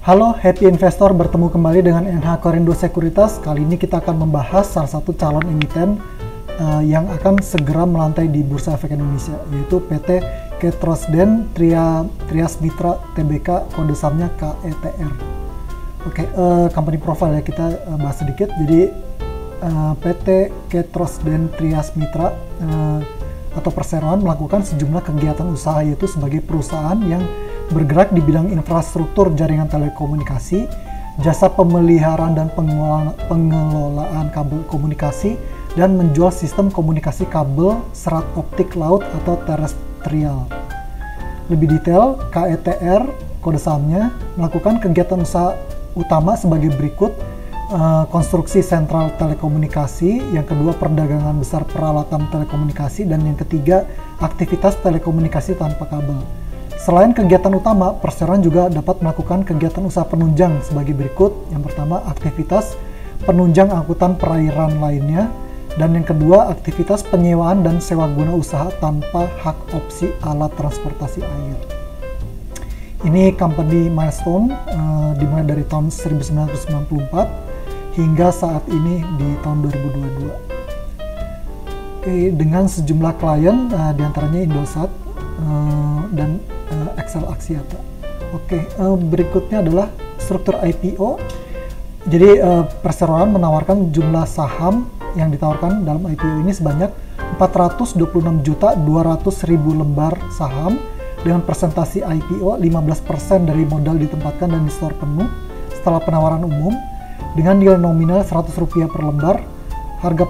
Halo Happy Investor, bertemu kembali dengan NH Korindo Sekuritas. Kali ini kita akan membahas salah satu calon emiten yang akan segera melantai di Bursa Efek Indonesia, yaitu PT Ketrosden Trias Mitra Tbk, kode sahamnya KETR. Oke, company profile ya, kita bahas sedikit. Jadi PT Ketrosden Trias Mitra atau perseroan melakukan sejumlah kegiatan usaha, yaitu sebagai perusahaan yang bergerak di bidang infrastruktur jaringan telekomunikasi, jasa pemeliharaan dan pengelolaan kabel komunikasi, dan menjual sistem komunikasi kabel serat optik laut atau terestrial. Lebih detail, KETR, kode sahamnya, melakukan kegiatan usaha utama sebagai berikut: konstruksi sentral telekomunikasi, yang kedua perdagangan besar peralatan telekomunikasi, dan yang ketiga aktivitas telekomunikasi tanpa kabel. Selain kegiatan utama, perseroan juga dapat melakukan kegiatan usaha penunjang sebagai berikut. Yang pertama, aktivitas penunjang angkutan perairan lainnya, dan yang kedua, aktivitas penyewaan dan sewa guna usaha tanpa hak opsi alat transportasi air. Ini company milestone dimulai dari tahun 1994 hingga saat ini di tahun 2022. Dengan sejumlah klien, diantaranya Indosat dan Excel Axiata. Berikutnya adalah struktur IPO. Jadi perseroan menawarkan jumlah saham yang ditawarkan dalam IPO ini sebanyak 426.200.000 lembar saham dengan presentasi IPO 15% dari modal ditempatkan dan di store penuh setelah penawaran umum dengan nilai nominal Rp100 per lembar. Harga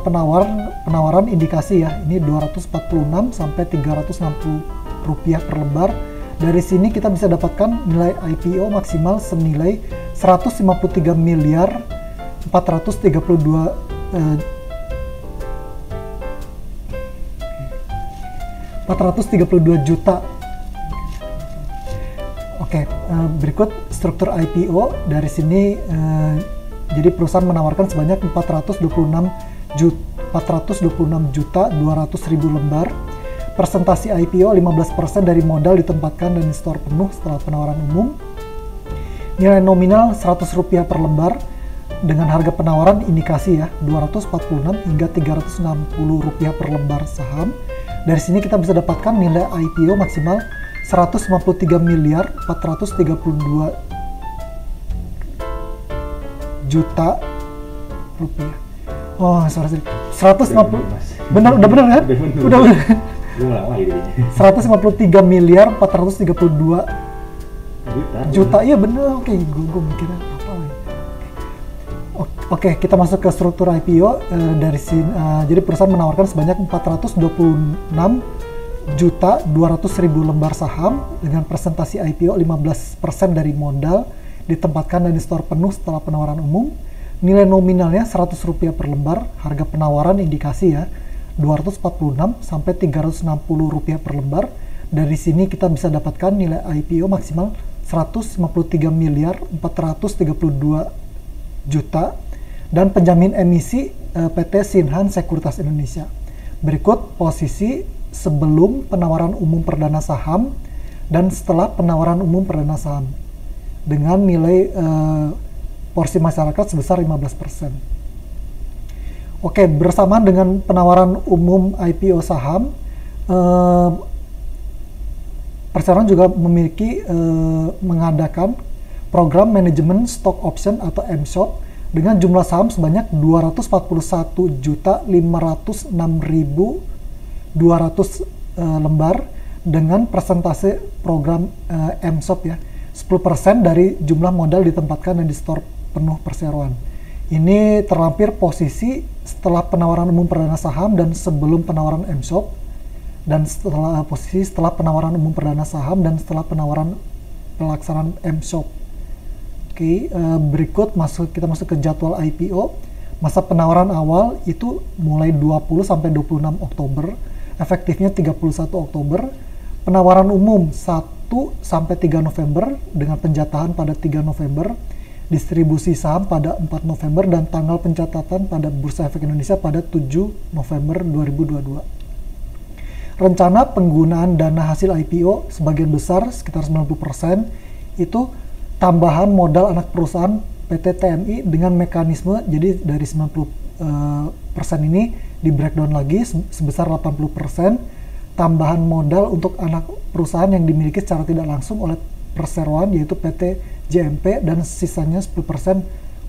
penawaran indikasi ya, ini Rp246 sampai Rp360 per lembar. Dari sini kita bisa dapatkan nilai IPO maksimal senilai 153 miliar 432 juta. Berikut struktur IPO. Dari sini jadi perusahaan menawarkan sebanyak 426.200.000 lembar. Presentasi IPO 15% dari modal ditempatkan dan di store penuh setelah penawaran umum. Nilai nominal Rp100 per lembar dengan harga penawaran indikasi ya Rp246 hingga Rp360 per lembar saham. Dari sini kita bisa dapatkan nilai IPO maksimal Rp153 miliar 432 juta rupiah. Oh, sorry. 150. Benar, udah benar kan? Udah. 153 miliar 432 juta. Iya bener. Gue mikirnya apa lagi. Kita masuk ke struktur IPO. Dari sini jadi perusahaan menawarkan sebanyak 426.200.000 lembar saham dengan presentasi IPO 15% dari modal ditempatkan dan di store penuh setelah penawaran umum. Nilai nominalnya Rp100 per lembar. Harga penawaran indikasi ya Rp246 sampai Rp360 per lembar. Dari sini kita bisa dapatkan nilai IPO maksimal Rp153 miliar 432 juta dan penjamin emisi PT Sinhan Sekuritas Indonesia. Berikut posisi sebelum penawaran umum perdana saham dan setelah penawaran umum perdana saham dengan nilai porsi masyarakat sebesar 15%. Bersamaan dengan penawaran umum IPO saham, perseroan juga memiliki mengadakan program manajemen stock option atau MSOP dengan jumlah saham sebanyak 241.506.200 lembar dengan presentasi program MSOP ya 10% dari jumlah modal ditempatkan dan di store penuh perseroan. Ini terlampir posisi setelah penawaran umum perdana saham dan sebelum penawaran MSOP, dan posisi setelah penawaran umum perdana saham dan setelah penawaran pelaksanaan MSOP. Berikut kita masuk ke jadwal IPO. Masa penawaran awal itu mulai 20 sampai 26 Oktober, efektifnya 31 Oktober. Penawaran umum 1 sampai 3 November dengan penjatahan pada 3 November. Distribusi saham pada 4 November dan tanggal pencatatan pada Bursa Efek Indonesia pada 7 November 2022. Rencana penggunaan dana hasil IPO sebagian besar sekitar 90% itu tambahan modal anak perusahaan PT TMI dengan mekanisme, jadi dari 90% ini di breakdown lagi sebesar 80% tambahan modal untuk anak perusahaan yang dimiliki secara tidak langsung oleh perseroan, yaitu PT JMP, dan sisanya 10%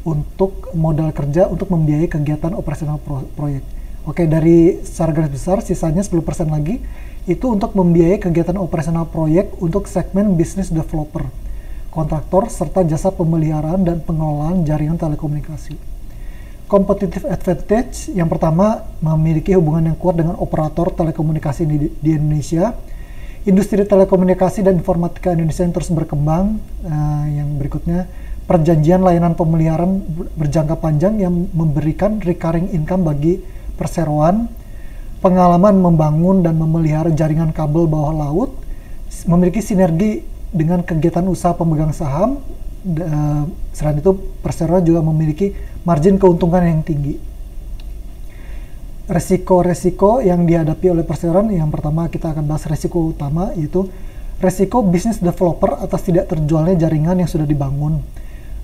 untuk modal kerja untuk membiayai kegiatan operasional proyek. Oke, dari secara garis besar sisanya 10% lagi itu untuk membiayai kegiatan operasional proyek untuk segmen bisnis developer, kontraktor, serta jasa pemeliharaan dan pengelolaan jaringan telekomunikasi. Competitive advantage yang pertama, memiliki hubungan yang kuat dengan operator telekomunikasi di Indonesia. Industri telekomunikasi dan informatika Indonesia yang terus berkembang. Yang berikutnya, perjanjian layanan pemeliharaan berjangka panjang yang memberikan recurring income bagi perseroan, pengalaman membangun dan memelihara jaringan kabel bawah laut, memiliki sinergi dengan kegiatan usaha pemegang saham. Selain itu, perseroan juga memiliki margin keuntungan yang tinggi. Resiko-resiko yang dihadapi oleh perseroan, yang pertama kita akan bahas resiko utama, yaitu resiko bisnis developer atas tidak terjualnya jaringan yang sudah dibangun.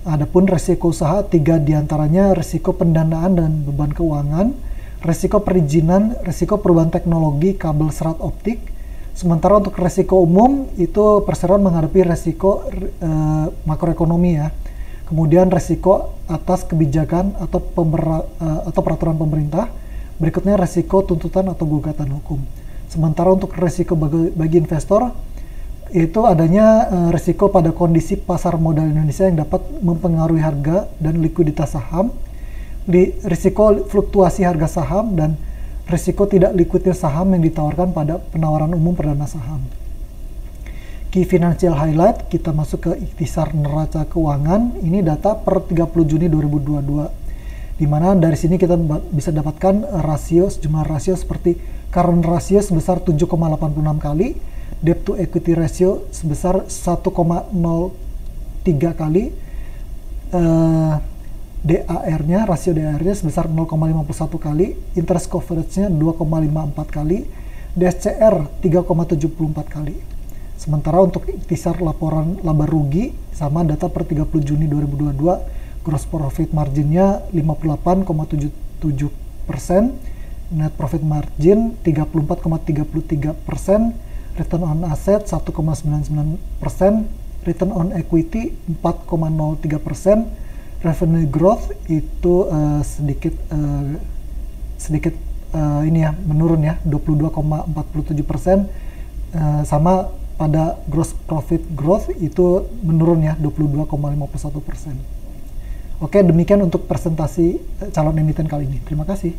Adapun resiko usaha, 3 diantaranya resiko pendanaan dan beban keuangan, resiko perizinan, resiko perubahan teknologi kabel serat optik. Sementara untuk resiko umum, itu perseroan menghadapi resiko makroekonomi ya. Kemudian resiko atas kebijakan atau peraturan pemerintah. Berikutnya resiko tuntutan atau gugatan hukum. Sementara untuk resiko bagi investor, itu adanya resiko pada kondisi pasar modal Indonesia yang dapat mempengaruhi harga dan likuiditas saham, risiko fluktuasi harga saham, dan risiko tidak likuidnya saham yang ditawarkan pada penawaran umum perdana saham. Key financial highlight, kita masuk ke ikhtisar neraca keuangan. Ini data per 30 Juni 2022. Di mana dari sini kita bisa dapatkan sejumlah rasio seperti current ratio sebesar 7,86 kali, debt to equity ratio sebesar 1,03 kali, DAR-nya, rasio DAR-nya sebesar 0,51 kali, interest coverage-nya 2,54 kali, DSCR 3,74 kali. Sementara untuk ikhtisar laporan laba rugi, sama data per 30 Juni 2022, gross profit margin-nya 58,77%, net profit margin 34,33%, return on asset 1,99%, return on equity 4,03%, revenue growth itu sedikit menurun ya, 22,47%, sama pada gross profit growth itu menurun ya, 22,51%. Oke, demikian untuk presentasi calon emiten kali ini. Terima kasih.